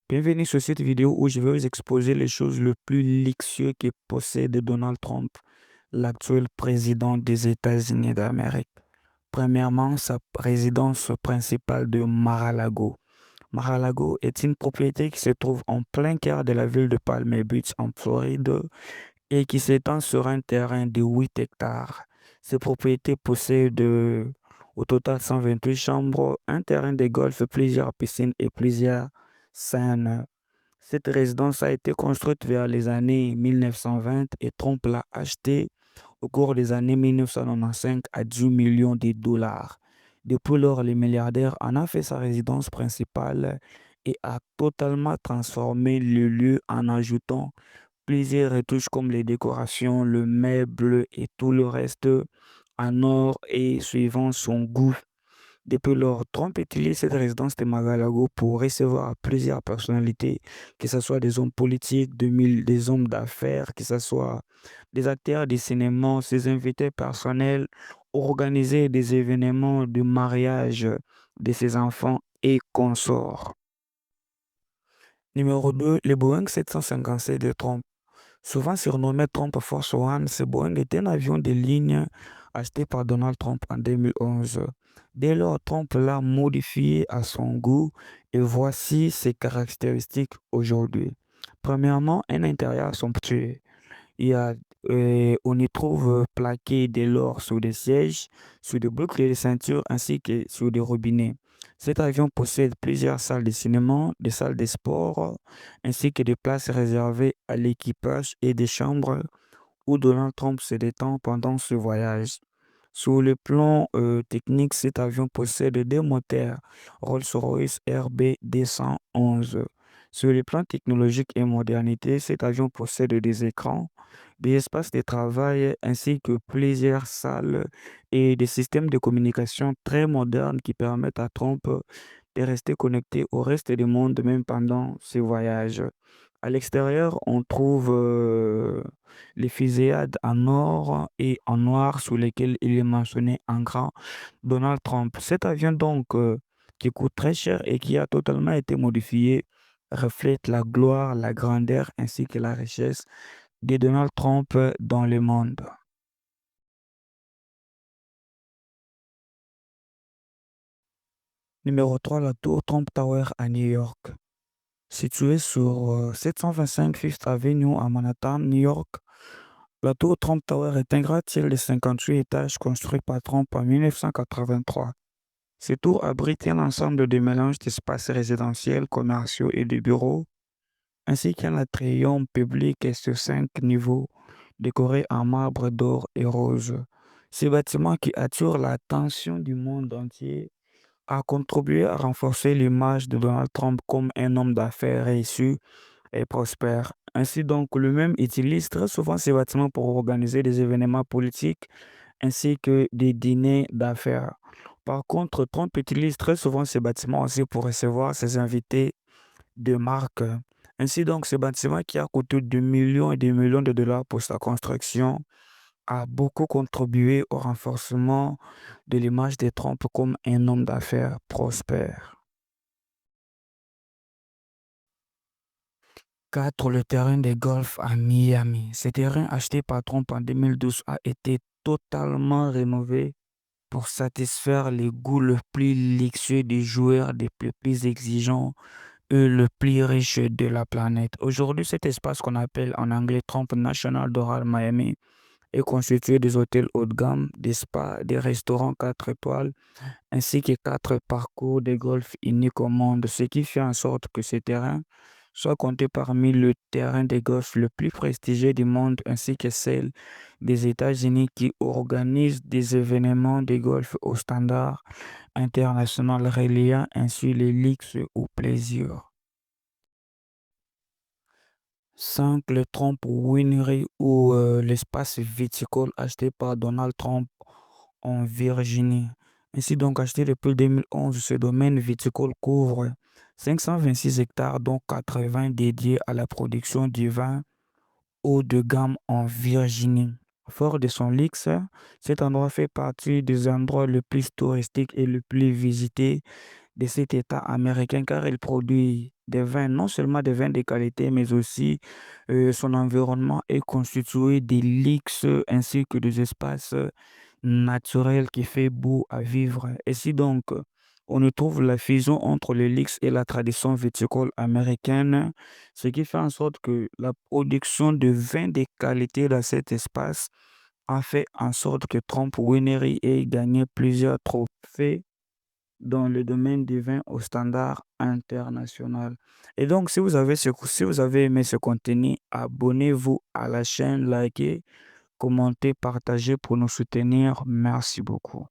Bienvenue sur cette vidéo où je vais vous exposer les choses les plus luxueuses que possède Donald Trump, l'actuel président des États-Unis d'Amérique. Premièrement, sa résidence principale de Mar-a-Lago. Mar-a-Lago est une propriété qui se trouve en plein cœur de la ville de Palm Beach en Floride et qui s'étend sur un terrain de 8 hectares. Cette propriété possède au total 128 chambres, un terrain de golf, plusieurs piscines et plusieurs scènes. Cette résidence a été construite vers les années 1920 et Trump l'a achetée au cours des années 1995 à 10 millions de dollars. Depuis lors, le milliardaire en a fait sa résidence principale et a totalement transformé le lieu en ajoutant plusieurs retouches comme les décorations, le meuble et tout le reste en or et suivant son goût. Depuis lors, Trump utilise cette résidence de Mar-a-Lago pour recevoir plusieurs personnalités, que ce soit des hommes politiques, des hommes d'affaires, que ce soit des acteurs de cinéma, ses invités personnels, organiser des événements de mariage de ses enfants et consorts. Numéro 2, le Boeing 757 de Trump. Souvent surnommé Trump Force One, ce Boeing est un avion de ligne acheté par Donald Trump en 2011. Dès lors, Trump l'a modifié à son goût et voici ses caractéristiques aujourd'hui. Premièrement, un intérieur somptueux. Il y a, on y trouve plaqué de l'or sur des sièges, sur des boucles de ceinture ainsi que sur des robinets. Cet avion possède plusieurs salles de cinéma, des salles de sport, ainsi que des places réservées à l'équipage et des chambres où Donald Trump se détend pendant ce voyage. Sur le plan technique, cet avion possède des moteurs Rolls-Royce RB211. Sur le plan technologique et modernité, cet avion possède des écrans, des espaces de travail ainsi que plusieurs salles et des systèmes de communication très modernes qui permettent à Trump de rester connecté au reste du monde même pendant ses voyages. À l'extérieur, on trouve les fusillades en or et en noir sous lesquelles il est mentionné en grand Donald Trump. Cet avion donc qui coûte très cher et qui a totalement été modifié reflète la gloire, la grandeur ainsi que la richesse de Donald Trump dans le monde. Numéro 3, la tour Trump Tower à New York. Située sur 725 Fifth Avenue à Manhattan, New York, la tour Trump Tower est un gratte-ciel de 58 étages construit par Trump en 1983. Cette tour abrite un ensemble de mélanges d'espaces résidentiels, commerciaux et de bureaux, ainsi qu'un atrium public sur 5 niveaux, décoré en marbre d'or et rose. Ce bâtiment qui attire l'attention du monde entier a contribué à renforcer l'image de Donald Trump comme un homme d'affaires réussi et prospère. Ainsi donc, le même utilise très souvent ces bâtiments pour organiser des événements politiques ainsi que des dîners d'affaires. Par contre, Trump utilise très souvent ces bâtiments aussi pour recevoir ses invités de marque. Ainsi donc, ce bâtiment qui a coûté des millions et des millions de dollars pour sa construction a beaucoup contribué au renforcement de l'image de Trump comme un homme d'affaires prospère. 4. Le terrain de golf à Miami. Ce terrain acheté par Trump en 2012 a été totalement rénové pour satisfaire les goûts les plus luxueux des joueurs les plus exigeants et les plus riches de la planète. Aujourd'hui, cet espace qu'on appelle en anglais Trump National Doral Miami est constitué des hôtels haut de gamme, des spas, des restaurants 4 étoiles, ainsi que 4 parcours de golf uniques au monde, ce qui fait en sorte que ce terrain soit compté parmi le terrain de golf le plus prestigieux du monde, ainsi que celle des États-Unis qui organise des événements de golf au standard international reliant ainsi les luxe au plaisir. 5. Le Trump Winery ou l'espace viticole acheté par Donald Trump en Virginie. Ainsi donc acheté depuis 2011, ce domaine viticole couvre 526 hectares dont 80 dédiés à la production du vin haut de gamme en Virginie. Fort de son luxe, cet endroit fait partie des endroits les plus touristiques et les plus visités de cet État américain car il produit des vins, non seulement des vins de qualité, mais aussi son environnement est constitué de lix ainsi que des espaces naturels qui fait beau à vivre. Et si donc on y trouve la fusion entre le lix et la tradition viticole américaine, ce qui fait en sorte que la production de vins de qualité dans cet espace a fait en sorte que Trump Winery ait gagné plusieurs trophées dans le domaine du vin au standard international. Et donc, si vous avez aimé ce contenu, abonnez-vous à la chaîne, likez, commentez, partagez pour nous soutenir. Merci beaucoup.